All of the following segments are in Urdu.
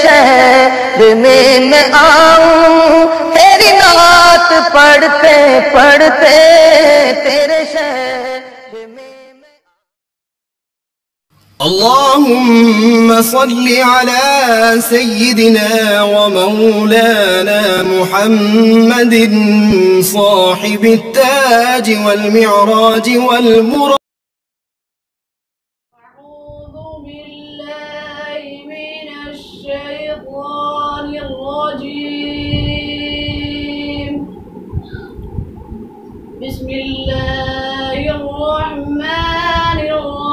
شہر میں آؤں، تیری نعت پڑھتے پڑھتے تیرے شہر میں اللهم صل على سيدنا ومولانا محمد صاحب التاج والمعراج والمراد. أعوذ بالله من الشيطان الرجيم. بسم الله الرحمن الرحيم.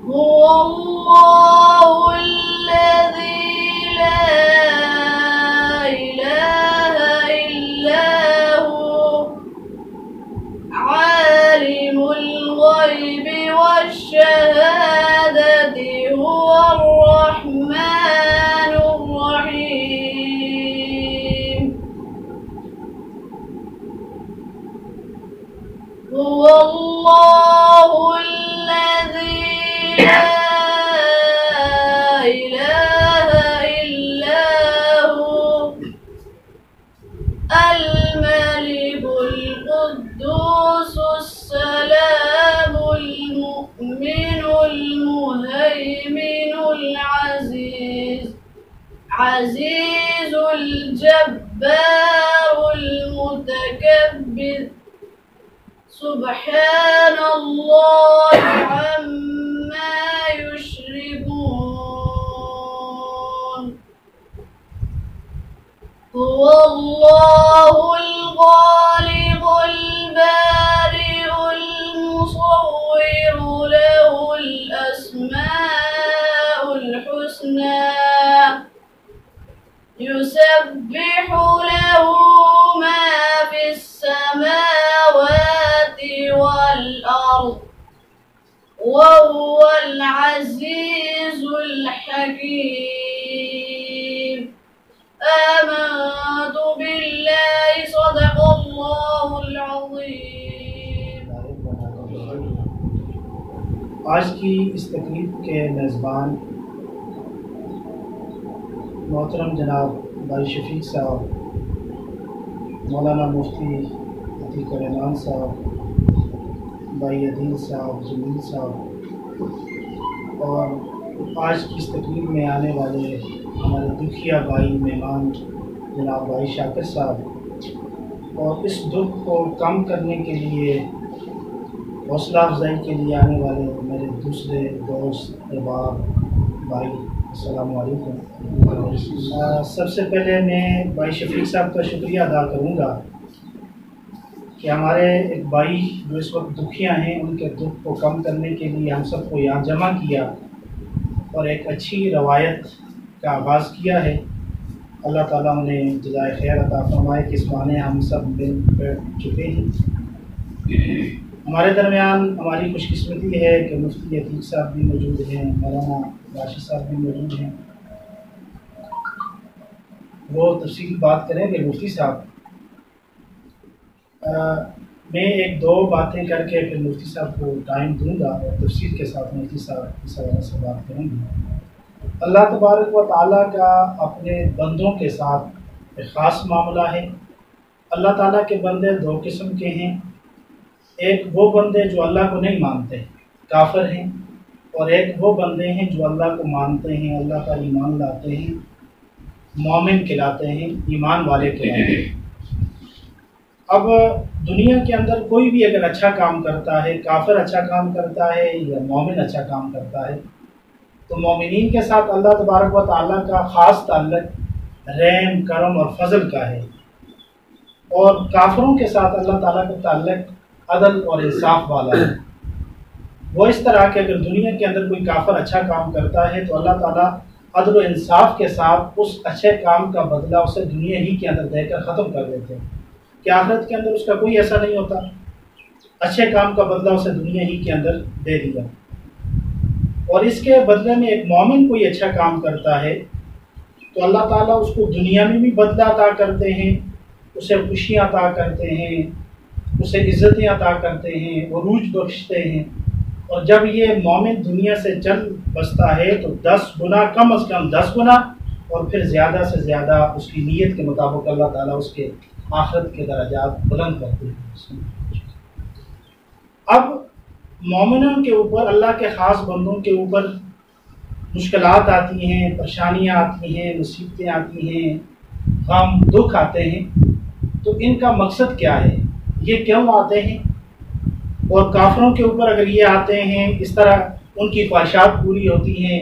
هو الله الذي لا إله إلا هو عالم الغيب والشهادة هو الرحمن الرحيم. هو الله الذي لا إله إلا هو الملك القدوس السلام المؤمن المهيمن عزيز الجبار المتكبر سبحان الله عما يشركون. هو الله الخالق البارئ المصور له الأسماء الحسنى يسبح له ما في السماوات والأرض وهو العزيز الحكيم. آمنت بالله صدق الله العظيم. آج کی اس تقریب کے میزبان محترم جناب بھائی شفیق صاحب، مولانا مفتی عتیق الرحمان صاحب، بھائی عدیل صاحب، جمیل صاحب، اور آج کی اس تقریب میں آنے والے ہمارے دکھیا بھائی مہمان جناب بھائی شاکر صاحب، اور اس دکھ کو کم کرنے کے لیے حوصلہ افزائی کے لیے آنے والے میرے دوسرے دوست احباب بھائی، السلام علیکم۔ سب سے پہلے میں بھائی شفیق صاحب کا شکریہ ادا کروں گا کہ ہمارے ایک بھائی جو اس وقت دکھیا ہیں، ان کے دکھ کو کم کرنے کے لیے ہم سب کو یہاں جمع کیا اور ایک اچھی روایت کا آغاز کیا ہے۔ اللہ تعالیٰ انہیں جزائے خیر عطا فرمائے کہ اس بہانے ہم سب مل بیٹھ چکے ہیں۔ ہمارے درمیان ہماری خوش قسمتی ہے کہ مفتی عتیق صاحب بھی موجود ہیں، مولانا راشد صاحب بھی موجود ہیں، وہ تفصیلی بات کریں گے۔ مفتی صاحب، میں ایک دو باتیں کر کے پھر مفتی صاحب کو ٹائم دوں گا اور تفصیل کے ساتھ مفتی صاحب اس حوالے سے بات کریں گے۔ اللہ تبارک و تعالیٰ کا اپنے بندوں کے ساتھ ایک خاص معاملہ ہے۔ اللہ تعالیٰ کے بندے دو قسم کے ہیں، ایک وہ بندے جو اللہ کو نہیں مانتے، کافر ہیں، اور ایک وہ بندے ہیں جو اللہ کو مانتے ہیں، اللہ کا ایمان لاتے ہیں، مومن کہلاتے ہیں، ایمان والے کہلاتے ہیں۔ اب دنیا کے اندر کوئی بھی اگر اچھا کام کرتا ہے، کافر اچھا کام کرتا ہے یا مومن اچھا کام کرتا ہے، تو مومنین کے ساتھ اللہ تبارک و تعالیٰ کا خاص تعلق رحم، کرم اور فضل کا ہے، اور کافروں کے ساتھ اللہ تعالیٰ کا تعلق عدل اور انصاف والا ہے۔ وہ اس طرح کہ اگر دنیا کے اندر کوئی کافر اچھا کام کرتا ہے تو اللہ تعالیٰ عدل و انصاف کے ساتھ اس اچھے کام کا بدلہ اسے دنیا ہی کے اندر دے کر ختم کر دیتے ہیں، کہ آخرت کے اندر اس کا کوئی ایسا نہیں ہوتا، اچھے کام کا بدلہ اسے دنیا ہی کے اندر دے دیا۔ اور اس کے بدلے میں ایک مومن کوئی اچھا کام کرتا ہے تو اللہ تعالیٰ اس کو دنیا میں بھی بدلہ عطا کرتے ہیں، اسے خوشیاں عطا کرتے ہیں، اسے عزتیں عطا کرتے ہیں، عروج بخشتے ہیں، اور جب یہ مومن دنیا سے چل بستا ہے تو 10 گنا، کم از کم 10 گنا، اور پھر زیادہ سے زیادہ اس کی نیت کے مطابق اللہ تعالیٰ اس کے آخرت کے درجات بلند کرتے ہیں۔ اب مومنوں کے اوپر، اللہ کے خاص بندوں کے اوپر مشکلات آتی ہیں، پریشانیاں آتی ہیں، مصیبتیں آتی ہیں، غم دکھ آتے ہیں، تو ان کا مقصد کیا ہے، یہ کیوں آتے ہیں؟ اور کافروں کے اوپر اگر یہ آتے ہیں، اس طرح ان کی خواہشات پوری ہوتی ہیں،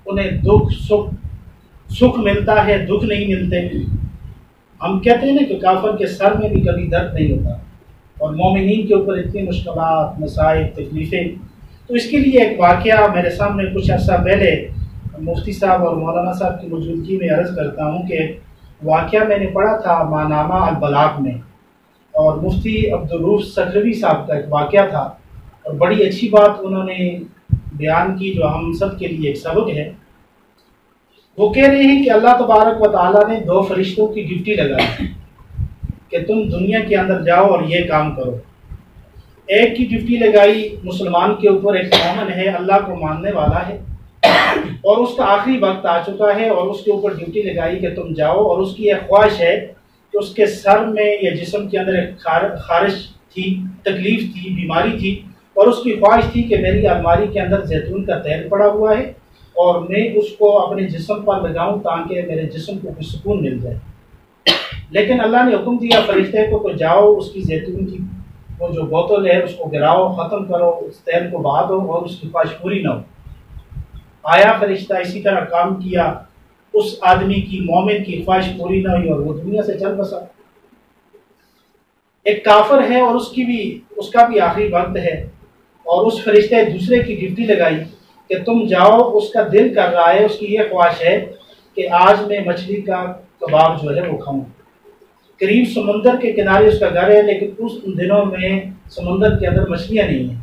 انہیں دکھ سکھ ملتا ہے، دکھ نہیں ملتے۔ ہم کہتے ہیں نا کہ کافر کے سر میں بھی کبھی درد نہیں ہوتا، اور مومنین کے اوپر اتنی مشکلات، مسائل، تکلیفیں۔ تو اس کے لیے ایک واقعہ میرے سامنے کچھ عرصہ پہلے مفتی صاحب اور مولانا صاحب کی موجودگی میں عرض کرتا ہوں کہ واقعہ میں نے پڑھا تھا مانامہ البلاغ میں، اور مفتی عبدالروف سکھروی صاحب کا ایک واقعہ تھا، اور بڑی اچھی بات انہوں نے بیان کی جو ہم سب کے لیے ایک سبق ہے۔ وہ کہہ رہے ہیں کہ اللہ تبارک و تعالیٰ نے 2 فرشتوں کی ڈیوٹی لگائی کہ تم دنیا کے اندر جاؤ اور یہ کام کرو۔ ایک کی ڈیوٹی لگائی مسلمان کے اوپر، ایک مومن ہے، اللہ کو ماننے والا ہے، اور اس کا آخری وقت آ چکا ہے، اور اس کے اوپر ڈیوٹی لگائی کہ تم جاؤ، اور اس کی ایک خواہش ہے کہ اس کے سر میں یا جسم کے اندر ایک خارش تھی، تکلیف تھی، بیماری تھی، اور اس کی خواہش تھی کہ میری الماری کے اندر زیتون کا تیل پڑا ہوا ہے اور میں اس کو اپنے جسم پر لگاؤں تاکہ میرے جسم کو کچھ سکون مل جائے۔ لیکن اللہ نے حکم دیا فرشتے کو کہ جاؤ، اس کی زیتون کی وہ جو بوتل ہے اس کو گراؤ، ختم کرو، اس تیل کو بہا دو، اور اس کی خواہش پوری نہ ہو۔ آیا فرشتہ، اسی طرح کام کیا، اس آدمی کی، مومن کی خواہش پوری نہ ہوئی اور وہ دنیا سے چل بسا۔ ایک کافر ہے اور اس کا بھی آخری وقت ہے، اور اس فرشتے دوسرے کی ڈیوٹی لگائی کہ تم جاؤ، اس کا دل کر رہا ہے، اس کی یہ خواہش ہے کہ آج میں مچھلی کا کباب جو ہے وہ کھاؤں۔ قریب سمندر کے کنارے اس کا گھر ہے، لیکن اس دنوں میں سمندر کے اندر مچھلیاں نہیں ہیں۔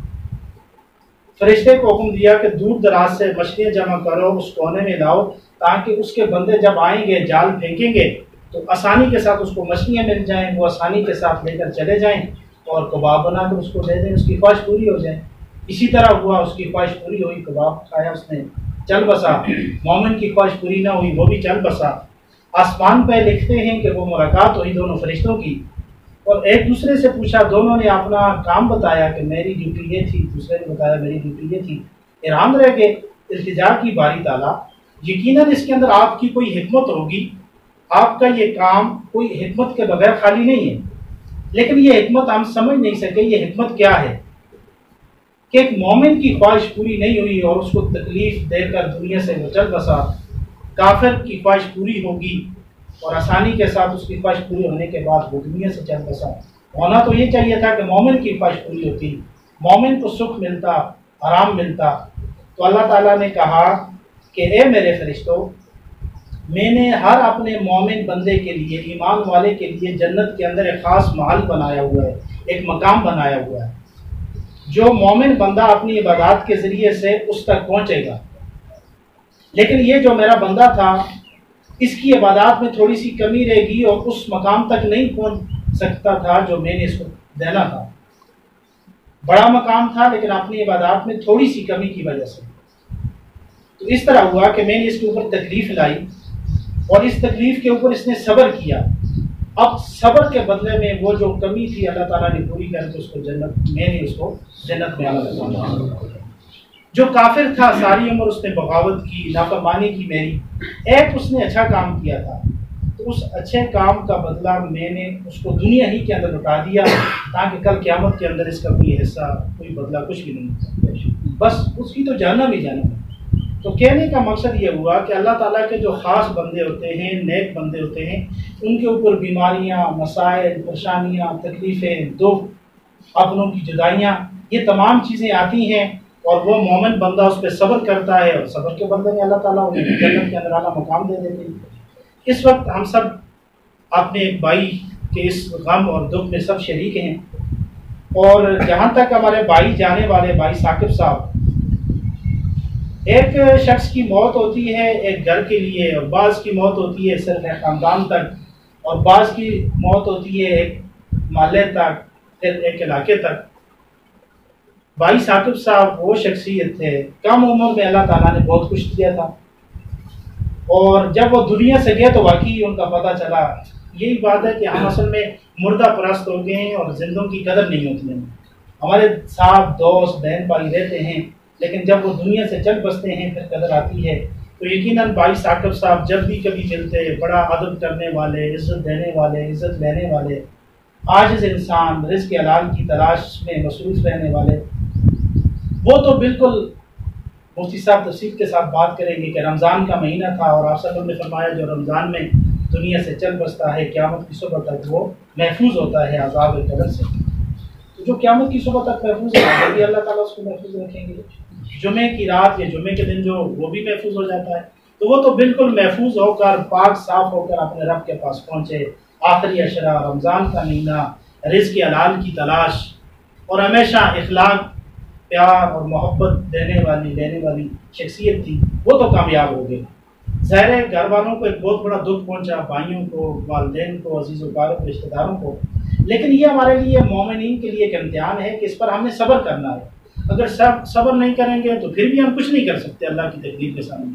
فرشتے کو حکم دیا کہ دور دراز سے مچھلیاں جمع کرو، اس کونے میں لاؤ، تاکہ اس کے بندے جب آئیں گے، جال پھینکیں گے تو آسانی کے ساتھ اس کو مچھلیاں مل جائیں، وہ آسانی کے ساتھ لے کر چلے جائیں اور کباب بنا کر اس کو دے دیں، اس کی خواہش پوری ہو جائے۔ اسی طرح ہوا، اس کی خواہش پوری ہوئی، کباب کھایا اس نے، چل بسا۔ مومن کی خواہش پوری نہ ہوئی، وہ بھی چل بسا۔ آسمان پہ لکھتے ہیں کہ وہ ملاقات ہوئی دونوں فرشتوں کی، اور ایک دوسرے سے پوچھا، دونوں نے اپنا کام بتایا کہ میری ڈیوٹی یہ تھی، دوسرے نے بتایا میری ڈیوٹی یہ تھی۔ حیران رہ گئے، التجا کی باری تعالیٰ، یقیناً اس کے اندر آپ کی کوئی حکمت ہوگی، آپ کا یہ کام کوئی حکمت کے بغیر خالی نہیں ہے، لیکن یہ حکمت ہم سمجھ نہیں سکے، یہ حکمت کیا ہے کہ ایک مومن کی خواہش پوری نہیں ہوئی اور اس کو تکلیف دے کر دنیا سے وہ چل بسا۔ کافر کی خواہش پوری ہوگی اور آسانی کے ساتھ اس کی خواہش پوری ہونے کے بعد وہ دنیا سے چل بسا۔ ہونا تو یہ چاہیے تھا کہ مومن کی خواہش پوری ہوتی، مومن کو سکھ ملتا، آرام ملتا۔ تو اللہ تعالیٰ نے کہا کہ اے میرے فرشتوں، میں نے ہر اپنے مومن بندے کے لیے، ایمان والے کے لیے جنت کے اندر ایک خاص محل بنایا ہوا ہے، ایک مقام بنایا ہوا ہے، جو مومن بندہ اپنی عبادات کے ذریعے سے اس تک پہنچے گا۔ لیکن یہ جو میرا بندہ تھا، اس کی عبادات میں تھوڑی سی کمی رہ گی اور اس مقام تک نہیں پہنچ سکتا تھا جو میں نے اس کو دینا تھا۔ بڑا مقام تھا لیکن اپنی عبادات میں تھوڑی سی کمی کی وجہ سے۔ تو اس طرح ہوا کہ میں نے اس کے اوپر تکلیف لائی اور اس تکلیف کے اوپر اس نے صبر کیا۔ اب صبر کے بدلے میں وہ جو کمی تھی اللہ تعالیٰ نے پوری کر کے اس کو جنت، میں نے اس کو جنت میں آنا۔ جو کافر تھا ساری عمر اس نے بغاوت کی، نافرمانی کی میری، ایک اس نے اچھا کام کیا تھا، تو اس اچھے کام کا بدلہ میں نے اس کو دنیا ہی کے اندر لوٹا دیا، تاکہ کل قیامت کے اندر اس کا کوئی حصہ، کوئی بدلہ کچھ بھی نہیں، بس اس کی تو جاننا بھی جانا ہے۔ تو کہنے کا مقصد یہ ہوا کہ اللہ تعالیٰ کے جو خاص بندے ہوتے ہیں، نیک بندے ہوتے ہیں، ان کے اوپر بیماریاں، مسائل، پریشانیاں، تکلیفیں، دکھ، اپنوں کی جدائیاں، یہ تمام چیزیں آتی ہیں، اور وہ مومن بندہ اس پہ صبر کرتا ہے، اور صبر کے بدلے میں اللہ تعالیٰ انہیں جنت کے اندر اعلیٰ مقام دے دیتے ہیں۔ اس وقت ہم سب اپنے ایک بھائی کے اس غم اور دکھ میں سب شریک ہیں، اور جہاں تک ہمارے بھائی جانے والے بھائی ثاقب صاحب، ایک شخص کی موت ہوتی ہے ایک گھر کے لیے، اور بعض کی موت ہوتی ہے صرف ایک خاندان تک، اور بعض کی موت ہوتی ہے ایک محلے تک، پھر ایک علاقے تک۔ بھائی ثاقب صاحب وہ شخصیت تھے، کم عمر میں اللہ تعالیٰ نے بہت کچھ دیا تھا، اور جب وہ دنیا سے گئے تو واقعی ان کا پتہ چلا۔ یہی بات ہے کہ ہم اصل میں مردہ پرست ہو گئے ہیں اور زندوں کی قدر نہیں ہوتی ہے۔ ہمارے ساتھ دوست بہن بھائی رہتے ہیں، لیکن جب وہ دنیا سے چل بستے ہیں پھر قدر آتی ہے۔ تو یقیناً بھائی ثاقب صاحب جب بھی کبھی ملتے، بڑا ادب کرنے والے، عزت دینے والے، عزت لینے والے، عاجز انسان، رزق حلال کی تلاش میں مصروف رہنے والے، وہ تو بالکل مفتی صاحب تفصیل کے ساتھ بات کریں گے کہ رمضان کا مہینہ تھا اور آپ صلی اللہ علیہ وسلم نے فرمایا جو رمضان میں دنیا سے چل بستا ہے قیامت کی صبح تک وہ محفوظ ہوتا ہے عذاب قبر سے۔ تو جو قیامت کی صبح تک محفوظ ہے اللہ تعالیٰ اس کو محفوظ رکھیں گے۔ جمعے کی رات یا جمعے کے دن جو وہ بھی محفوظ ہو جاتا ہے، تو وہ تو بالکل محفوظ ہو کر پاک صاف ہو کر اپنے رب کے پاس پہنچے۔ آخری عشرہ، رمضان کا مہینہ، رزق حلال کی تلاش اور ہمیشہ اخلاق، پیار اور محبت دینے والی لینے والی شخصیت تھی، وہ تو کامیاب ہو گئے۔ ظاہر ہے گھر والوں کو ایک بہت بڑا دکھ پہنچا، بھائیوں کو، والدین کو، عزیز و اقارب رشتہ داروں کو، لیکن یہ ہمارے لیے مومنین کے لیے ایک امتحان ہے کہ اس پر ہم نے صبر کرنا ہے۔ اگر صبر نہیں کریں گے تو پھر بھی ہم کچھ نہیں کر سکتے اللہ کی تقدیر کے سامنے،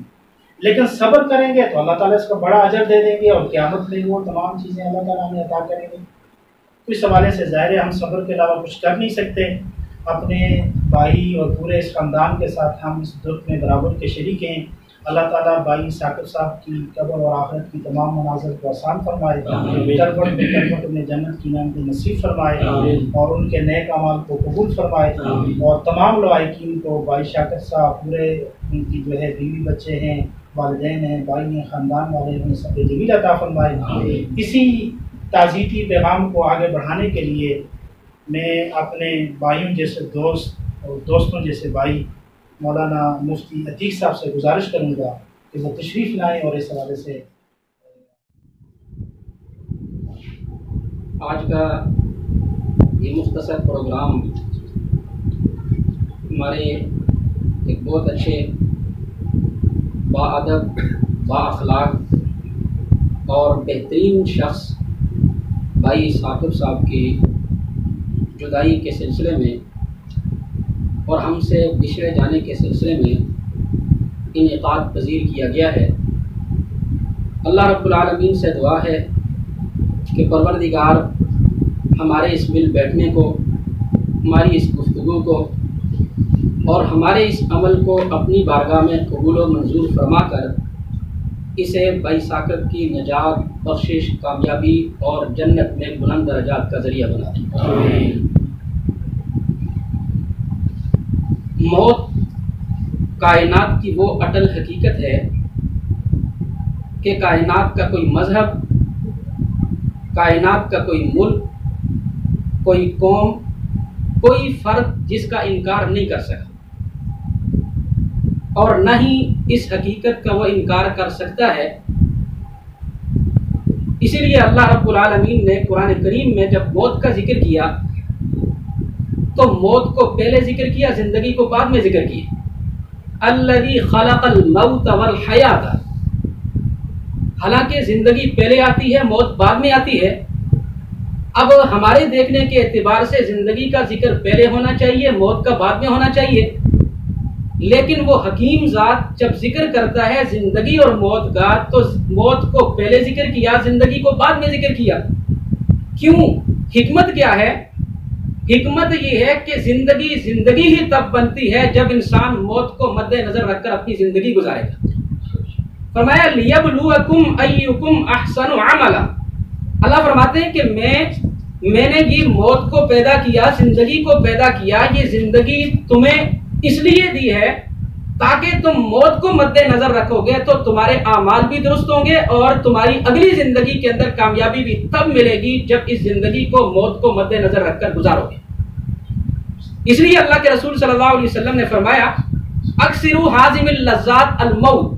لیکن صبر کریں گے تو اللہ تعالیٰ اس کا بڑا اجر دے دیں گے اور قیامت میں وہ تمام چیزیں اللہ تعالیٰ ہمیں عطا کریں گے۔ تو اس حوالے سے ظاہر ہے ہم صبر کے علاوہ کچھ کر نہیں سکتے۔ اپنے بھائی اور پورے اس خاندان کے ساتھ ہم اس دکھ میں برابر کے شریک ہیں۔ اللہ تعالیٰ بھائی ثاقب صاحب کی قبر اور آخرت کی تمام مناظر کو آسان فرمائے، کربٹ میں کربٹ میں جنت کی نعمت نصیب فرمائے اور ان کے نیک اعمال کو قبول فرمائے، اور تمام لوائقین کو، بھائی ثاقب صاحب پورے ان کی جو ہے بیوی بچے ہیں، والدین ہیں، بھائی ہیں، خاندان والے ہیں، سب جمیل عطا فرمائے۔ اسی تعزیتی پیغام کو آگے بڑھانے کے لیے میں اپنے بھائیوں جیسے دوست اور دوستوں جیسے بھائی مولانا مفتی عتیق صاحب سے گزارش کروں گا کہ وہ تشریف لائیں اور اس حوالے سے آج کا یہ مختصر پروگرام ہمارے ایک بہت اچھے با ادب، با اخلاق اور بہترین شخص بھائی ثاقب صاحب کی جدائی کے سلسلے میں اور ہم سے بچھڑے جانے کے سلسلے میں انعقاد پذیر کیا گیا ہے۔ اللہ رب العالمین سے دعا ہے کہ پروردگار ہمارے اس مل بیٹھنے کو، ہماری اس گفتگو کو اور ہمارے اس عمل کو اپنی بارگاہ میں قبول و منظور فرما کر اسے بھائی ثاقب کی نجات، بخشش، کامیابی اور جنت میں بلند درجات کا ذریعہ بنا دے۔ موت کائنات کی وہ اٹل حقیقت ہے کہ کائنات کا کوئی مذہب، کائنات کا کوئی ملک، کوئی قوم، کوئی فرد جس کا انکار نہیں کر سکا، اور نہ ہی اس حقیقت کا وہ انکار کر سکتا ہے۔ اسی لیے اللہ رب العالمین نے قرآن کریم میں جب موت کا ذکر کیا تو موت کو پہلے ذکر کیا، زندگی کو بعد میں ذکر کیا۔ الذی خلق الموت والحیات، حالانکہ زندگی پہلے آتی ہے، موت بعد میں آتی ہے۔ اب ہمارے دیکھنے کے اعتبار سے زندگی کا ذکر پہلے ہونا چاہیے، موت کا بعد میں ہونا چاہیے، لیکن وہ حکیم ذات جب ذکر کرتا ہے زندگی اور موت کا تو موت کو پہلے ذکر کیا، زندگی کو بعد میں ذکر کیا۔ کیوں؟ حکمت کیا ہے؟ حکمت یہ ہے کہ زندگی ہی تب بنتی ہے جب انسان موت کو مد نظر رکھ کر اپنی زندگی گزارے گا۔ فرمایا لیبلوکم ایکم احسن عملا، اللہ فرماتے ہیں کہ میں نے یہ موت کو پیدا کیا، زندگی کو پیدا کیا، یہ زندگی تمہیں اس لیے دی ہے تاکہ تم موت کو مد نظر رکھو گے تو تمہارے اعمال بھی درست ہوں گے اور تمہاری اگلی زندگی کے اندر کامیابی بھی تب ملے گی جب اس زندگی کو موت کو مد نظر رکھ کر گزارو گے۔ اس لیے اللہ کے رسول صلی اللہ علیہ وسلم نے فرمایا اکثروا حازم اللذات الموت،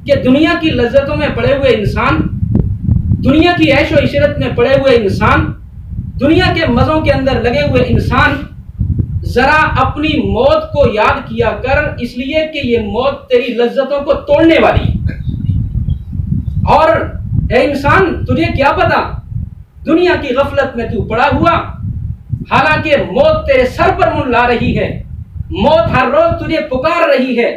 کہ دنیا کی لذتوں میں پڑے ہوئے انسان، دنیا کی عیش و عشرت میں پڑے ہوئے انسان، دنیا کے مزوں کے اندر لگے ہوئے انسان ذرا اپنی موت کو یاد کیا کر، اس لیے کہ یہ موت تیری لذتوں کو توڑنے والی ہے۔ اور اے انسان تجھے کیا پتا، دنیا کی غفلت میں تو پڑا ہوا، حالانکہ موت تیرے سر پر منڈلا رہی ہے، موت ہر روز تجھے پکار رہی ہے،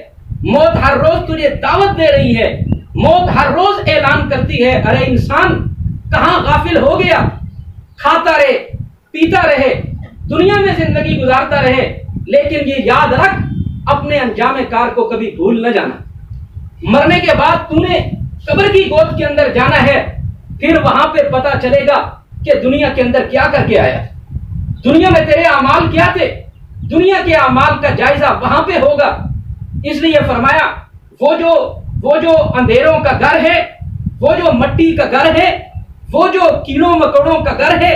موت ہر روز تجھے دعوت دے رہی ہے، موت ہر روز اعلان کرتی ہے ارے انسان کہاں غافل ہو گیا، کھاتا رہے پیتا رہے دنیا میں زندگی گزارتا رہے، لیکن یہ یاد رکھ اپنے انجام کار کو کبھی بھول نہ جانا۔ مرنے کے بعد تو نے قبر کی گود کے اندر جانا ہے، پھر وہاں پہ پتا چلے گا کہ دنیا کے اندر کیا کر کے آیا، دنیا میں تیرے اعمال کیا تھے، دنیا کے اعمال کا جائزہ وہاں پہ ہوگا۔ اس لیے فرمایا وہ جو اندھیروں کا گھر ہے، وہ جو مٹی کا گھر ہے، وہ جو کیڑوں مکوڑوں کا گھر ہے،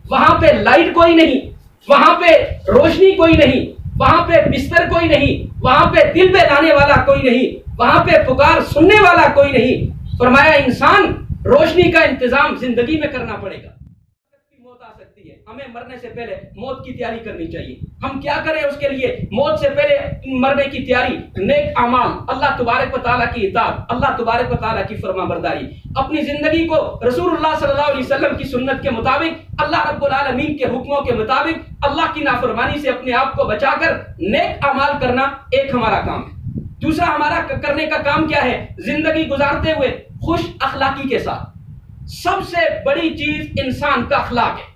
وہاں پہ لائٹ کوئی نہیں، وہاں پہ روشنی کوئی نہیں، وہاں پہ بستر کوئی نہیں، وہاں پہ دل بہلانے والا کوئی نہیں، وہاں پہ پکار سننے والا کوئی نہیں۔ فرمایا انسان روشنی کا انتظام زندگی میں کرنا پڑے گا۔ موت آ سکتی ہے، ہمیں مرنے سے پہلے موت کی تیاری کرنی چاہیے۔ ہم کیا کریں اس کے لیے؟ موت سے پہلے مرنے کی تیاری، نیک اعمال، اللہ تبارک و تعالیٰ کی اطاعت، اللہ تبارک و تعالیٰ کی فرما برداری، اپنی زندگی کو رسول اللہ صلی اللہ علیہ وسلم کی سنت کے مطابق، اللہ رب العالمین کے حکموں کے مطابق اللہ کی نافرمانی سے اپنے آپ کو بچا کر نیک اعمال کرنا ایک ہمارا کام ہے۔ دوسرا ہمارا کرنے کا کام کیا ہے؟ زندگی گزارتے ہوئے خوش اخلاقی کے ساتھ۔ سب سے بڑی چیز انسان کا اخلاق ہے۔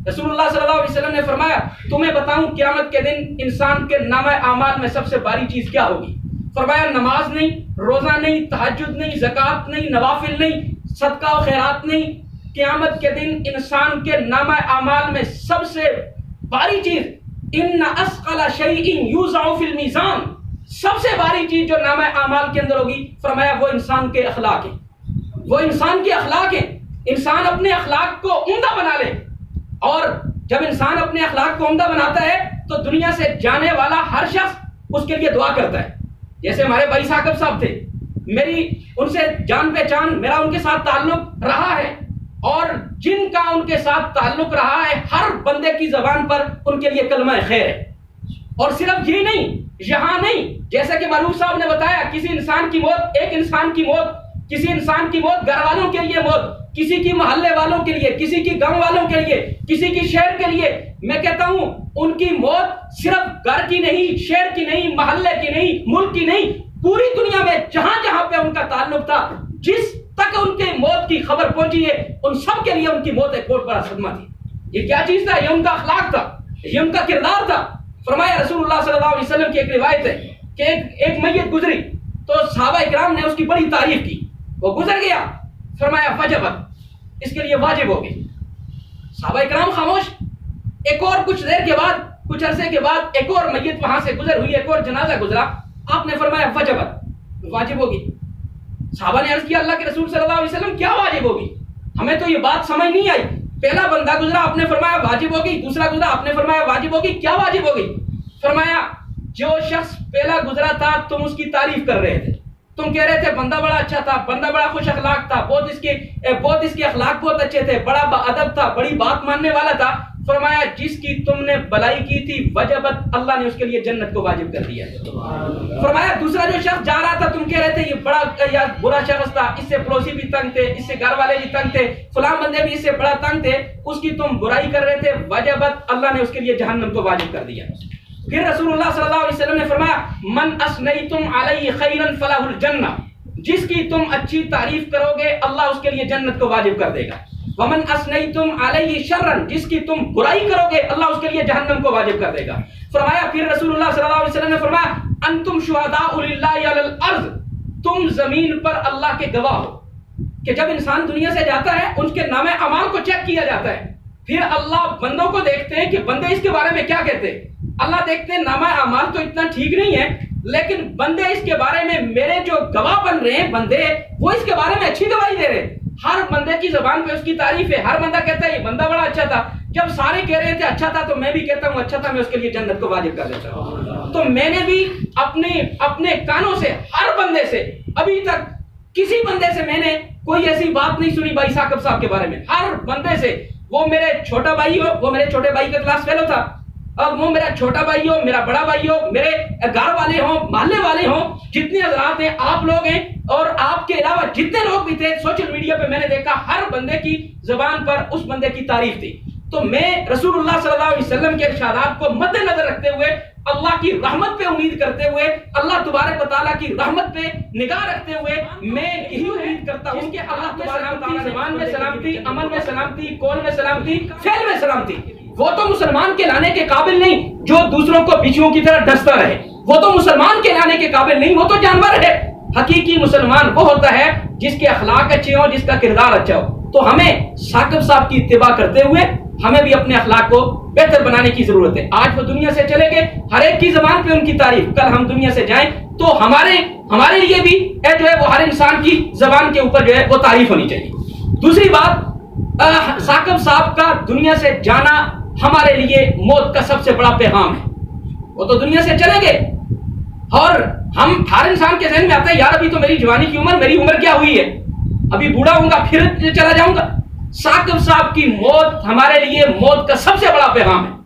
رسول اللہ صلی اللہ علیہ وسلم نے فرمایا تمہیں بتاؤں قیامت کے دن انسان کے نامہ اعمال میں سب سے بڑی چیز کیا ہوگی؟ فرمایا نماز نہیں، روزہ نہیں، تہجد نہیں، زکوٰۃ نہیں، نوافل نہیں، صدقہ و خیرات نہیں۔ قیامت کے دن انسان کے نامہ اعمال میں سب سے بڑی چیز ان اثقل شیء یوضع فی المیزان، سب سے بڑی چیز جو نامہ اعمال کے اندر ہوگی، فرمایا وہ انسان کے اخلاق ہے، وہ انسان کے اخلاق ہے۔ انسان اپنے اخلاق کو عمدہ بنا لے، اور جب انسان اپنے اخلاق کو عمدہ بناتا ہے تو دنیا سے جانے والا ہر شخص اس کے لیے دعا کرتا ہے۔ جیسے ہمارے بھائی ثاقب صاحب تھے، میری ان سے جان پہچان، میرا ان کے ساتھ تعلق رہا ہے، اور جن کا ان کے ساتھ تعلق رہا ہے ہر بندے کی زبان پر ان کے لیے کلمہ خیر ہے۔ اور صرف یہ نہیں، یہاں نہیں، جیسا کہ معروف صاحب نے بتایا، کسی انسان کی موت، ایک انسان کی موت، کسی انسان کی موت گھر والوں کے لیے موت، کسی کی محلے والوں کے لیے، کسی کی گاؤں والوں کے لیے، کسی کی شہر کے لیے۔ میں کہتا ہوں ان کی موت صرف گھر کی نہیں، شہر کی نہیں، محلے کی نہیں، ملک کی نہیں، پوری دنیا میں جہاں جہاں پہ ان کا تعلق تھا، جس تک ان کے موت کی خبر پہنچی ہے، ان سب کے لیے ان کی موت ایک بہت بڑا صدمہ تھی۔ یہ کیا چیز تھا؟ یہ ان کا اخلاق تھا، یہ ان کا کردار تھا۔ فرمایا رسول اللہ صلی اللہ علیہ وسلم کی ایک روایت ہے کہ ایک میت گزری تو صحابہ اکرام نے اس کی بڑی تعریف کی، وہ گزر گیا، فرمایا وجبت، اس کے لیے واجب ہو گئی۔ صحابہ اکرام خاموش۔ ایک اور کچھ دیر کے بعد، کچھ عرصے کے بعد ایک اور میت وہاں سے گزر ہوئی، ایک اور جنازہ گزرا، آپ نے فرمایا وجبت، واجب ہوگی۔ صحابہ نے عرض کیا اللہ کے رسول صلی اللہ علیہ وسلم کیا واجب ہوگی؟ ہمیں تو یہ بات سمجھ نہیں آئی۔ پہلا بندہ گزرا، آپ نے فرمایا واجب ہوگی، دوسرا گزرا، آپ نے فرمایا واجب ہوگی، کیا واجب ہوگی؟ فرمایا جو شخص پہلا گزرا تھا تم اس کی تعریف کر رہے تھے، تم کہہ رہے تھے بندہ بڑا اچھا تھا، بندہ بڑا خوش اخلاق تھا، بہت اس کے اخلاق بہت اچھے تھے، بڑا ادب تھا، بڑی بات ماننے والا تھا۔ فرمایا جس کی تم نے بلائی کی تھی وجبت، اللہ نے اس کے لیے جنت کو واجب کر دیا۔ فرمایا دوسرا جو شخص جا رہا تھا، تم کہہ رہے تھے یہ بڑا یا برا شخص تھا، اس سے پڑوسی بھی تنگ تھے، اس سے گھر والے بھی تنگ تھے، فلاں بندے بھی اس سے بڑا تنگ تھے، اس کی تم برائی کر رہے تھے، وجبت، اللہ نے اس کے لیے جہنم کو واجب کر دیا۔ پھر رسول اللہ صلی اللہ علیہ وسلم نے فرمایا من اثنیتم علیہ خیرا فلہ الجنہ، جس کی تم اچھی تعریف کرو گے اللہ اس کے لیے جنت کو واجب کر دے گا۔ ومن اثنیتم علیہ شرا، جس کی تم برائی کرو گے اللہ اس کے لیے جہنم کو واجب کر دے گا۔ فرمایا پھر رسول اللہ صلی اللہ علیہ وسلم نے فرمایا انتم شہداء للہ علی الارض، تم زمین پر اللہ کے گواہ ہو کہ جب انسان دنیا سے جاتا ہے اس کے نامہ اعمال کو چیک کیا جاتا ہے، پھر اللہ بندوں کو دیکھتے ہیں کہ بندے اس کے بارے میں کیا کہتے ہیں۔ اللہ دیکھتے ہیں نامہ اعمال تو اتنا ٹھیک نہیں ہے، لیکن بندے اس کے بارے میں، میرے جو گواہ بن رہے ہیں بندے، وہ اس کے بارے میں اچھی گواہی دے رہے ہیں۔ ہر بندے کی زبان پہ اس کی تعریف ہے، ہر بندہ کہتا ہے یہ بندہ بڑا اچھا تھا۔ جب سارے کہہ رہے تھے اچھا تھا تو میں بھی کہتا ہوں اچھا تھا، میں اس کے لیے جنت کو واجب کر دیتا ہوں۔ تو میں نے بھی اپنے کانوں سے ہر بندے سے، ابھی تک کسی بندے سے میں نے کوئی ایسی بات نہیں سنی بھائی ثاقب صاحب کے بارے میں، ہر بندے سے، وہ میرے چھوٹا بھائی ہو، وہ میرے چھوٹے بھائی کا کلاس فیلو تھا، اب وہ میرا چھوٹا بھائی ہو، میرا بڑا بھائی ہو، میرے گھر والے ہوں، محلے والے ہوں، جتنے حضرات ہیں، آپ لوگ ہیں، اور آپ کے علاوہ جتنے لوگ بھی تھے، سوشل میڈیا پہ میں نے دیکھا ہر بندے کی زبان پر اس بندے کی تعریف تھی۔ تو میں رسول اللہ صلی اللہ علیہ وسلم کے ارشادات کو مد نظر رکھتے ہوئے، اللہ کی رحمت پہ امید کرتے ہوئے، اللہ تبارک و تعالیٰ کی رحمت پہ نگاہ رکھتے ہوئے میں یہی امید کرتا ہوں کہ اللہ تبارک و تعالیٰ زبان میں سلامتی، عمل میں سلامتی، قول میں سلامتی، فعل میں سلامتی۔ وہ تو مسلمان کے لانے کے قابل نہیں جو دوسروں کو بچھوؤں کی طرح ڈستا رہے، وہ تو مسلمان کے لانے کے قابل نہیں، وہ تو جانور ہے۔ حقیقی مسلمان وہ ہوتا ہے جس کے اخلاق اچھے ہوں، جس کا کردار اچھا ہو۔ تو ہمیں ثاقب صاحب کی اتباع کرتے ہوئے ہمیں بھی اپنے اخلاق کو بہتر بنانے کی ضرورت ہے۔ آج وہ دنیا سے چلے گئے، ہر ایک کی زبان پہ ان کی تعریف، کل ہم دنیا سے جائیں تو ہمارے لیے بھی جو ہے وہ ہر انسان کی زبان کے اوپر جو ہے وہ تعریف ہونی چاہیے۔ دوسری بات، ثاقب صاحب کا دنیا سے جانا ہمارے لیے موت کا سب سے بڑا پیغام ہے۔ وہ تو دنیا سے چلے گئے اور ہم ہر انسان کے ذہن میں آتا ہے یار ابھی تو میری جوانی کی عمر، میری عمر کیا ہوئی ہے، ابھی بوڑھا ہوں گا پھر چلا جاؤں گا۔ ثاقب صاحب کی موت ہمارے لیے موت کا سب سے بڑا پیغام ہے۔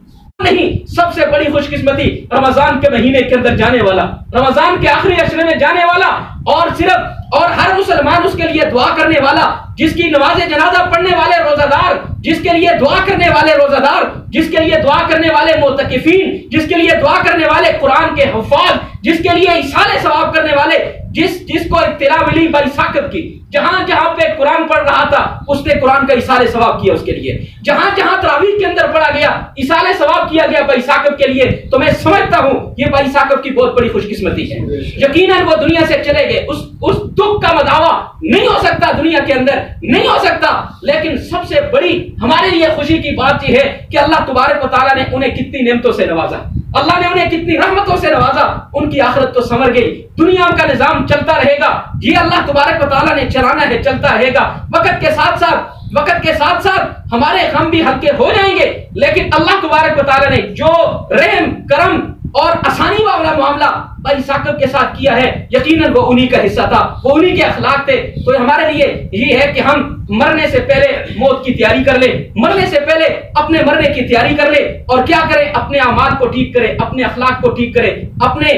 نہیں، سب سے بڑی خوش قسمتی رمضان کے مہینے کے اندر جانے والا، رمضان کے آخری عشرے میں جانے والا، اور ہر مسلمان اس کے لیے دعا کرنے والا، جس کی نماز جنازہ پڑھنے والے روزہ دار، جس کے لیے دعا کرنے والے روزہ دار، جس کے لیے دعا کرنے والے معتکفین، جس کے لیے دعا کرنے والے قرآن کے حفاظ، جس کے لیے ایصال ثواب کرنے والے، جس کو اطلاع ملی بھائی ثاقب کی، جہاں جہاں پہ قرآن پڑھ رہا تھا اس نے قرآن کا ایصال ثواب کیا اس کے لیے، جہاں جہاں تراویح کے اندر پڑھا گیا ایصال ثواب کیا گیا بھائی ثاقب کے لیے، تو میں سمجھتا ہوں یہ بھائی ثاقب کی بہت بڑی خوش قسمتی ہے۔ یقیناً وہ دنیا سے چلے گئے، اس دکھ کا مداوع نہیں ہو سکتا دنیا کے اندر، نہیں ہو سکتا، لیکن سب سے بڑی ہمارے لیے خوشی کی بات یہ ہے کہ اللہ تبارک و تعالیٰ نے انہیں کتنی نعمتوں سے نوازا، اللہ نے انہیں کتنی رحمتوں سے نوازا، ان کی آخرت تو سنور گئی، دنیا کا نظام چلتا رہے گا، یہ اللہ تبارک و تعالیٰ نے چلانا ہے، چلتا رہے گا۔ وقت کے ساتھ ساتھ ہمارے غم بھی ہلکے ہو جائیں گے، لیکن اللہ تبارک و تعالیٰ نے جو رحم کرم اور آسانی والا معاملہ بھائی ثاقب کے ساتھ کیا ہے، یقیناً وہ انہی کا حصہ تھا، وہ انہی کے اخلاق تھے۔ تو ہمارے لیے یہ ہے کہ ہم مرنے سے پہلے موت کی تیاری کر لیں، مرنے سے پہلے اپنے مرنے کی تیاری کر لیں، اور کیا کریں، اپنے اعمال کو ٹھیک کریں، اپنے اخلاق کو ٹھیک کریں، اپنے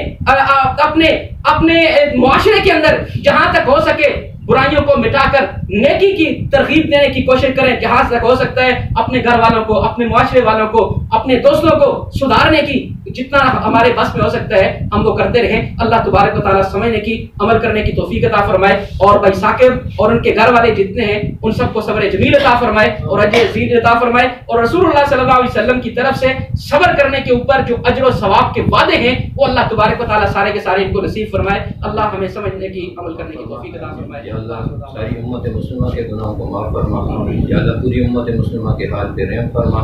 معاشرے کے اندر جہاں تک ہو سکے برائیوں کو مٹا کر نیکی کی ترغیب دینے کی کوشش کریں، جہاں تک ہو سکتا ہے اپنے گھر والوں کو، اپنے معاشرے والوں کو، اپنے دوستوں کو سدھارنے کی جتنا ہمارے بس میں ہو سکتا ہے ہم وہ کرتے رہیں۔ اللہ تبارک و تعالیٰ سمجھنے کی، عمل کرنے کی توفیق عطا فرمائے، اور بھائی ثاقب اور ان کے گھر والے جتنے ہیں ان سب کو صبر جمیل عطا فرمائے اور اجر عظیم عطا فرمائے، اور رسول اللہ صلی اللہ علیہ وسلم کی طرف سے صبر کرنے کے اوپر جو اجر و ثواب کے وعدے ہیں وہ اللہ تبارک و تعالیٰ سارے کے سارے ان کو نصیب فرمائے۔ اللہ ہمیں سمجھنے کی، عمل کرنے کی توفیق عطا فرمائے۔ یا اللہ ساری امت مسلمہ کے گناہوں کو معاف فرما، یا اللہ پوری امت مسلمہ کے حال پہ رحم فرما۔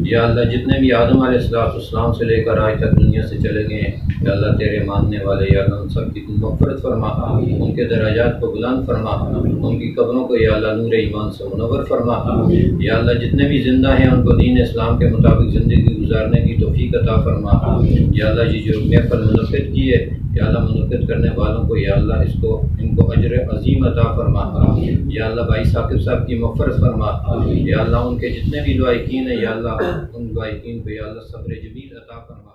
یا اللہ جتنے بھی آدم علیہ السلام سے لے کر آج تک دنیا سے چلے گئے ہیں، یا اللہ تیرے ماننے والے، یا اللہ ان سب کی مغفرت فرما، ان کے درجات کو بلند فرما، ان کی قبروں کو یا اللہ نور ایمان سے منور فرما۔ یا اللہ جتنے بھی زندہ ہیں ان کو دین اسلام کے مطابق زندگی گزارنے کی توفیق عطا فرما۔ یا اللہ جی جو محفل منعقد کی ہے، یا اللہ منعقد کرنے والوں کو یا اللہ ان کو اجر عظیم عطا فرما۔ یا اللہ بھائی ثاقب صاحب کی مغفرت فرما۔ یا اللہ ان کے جتنے بھی لائقین ہیں یا اللہ ان لائقین کو یا اللہ صبر جمیل عطا فرما۔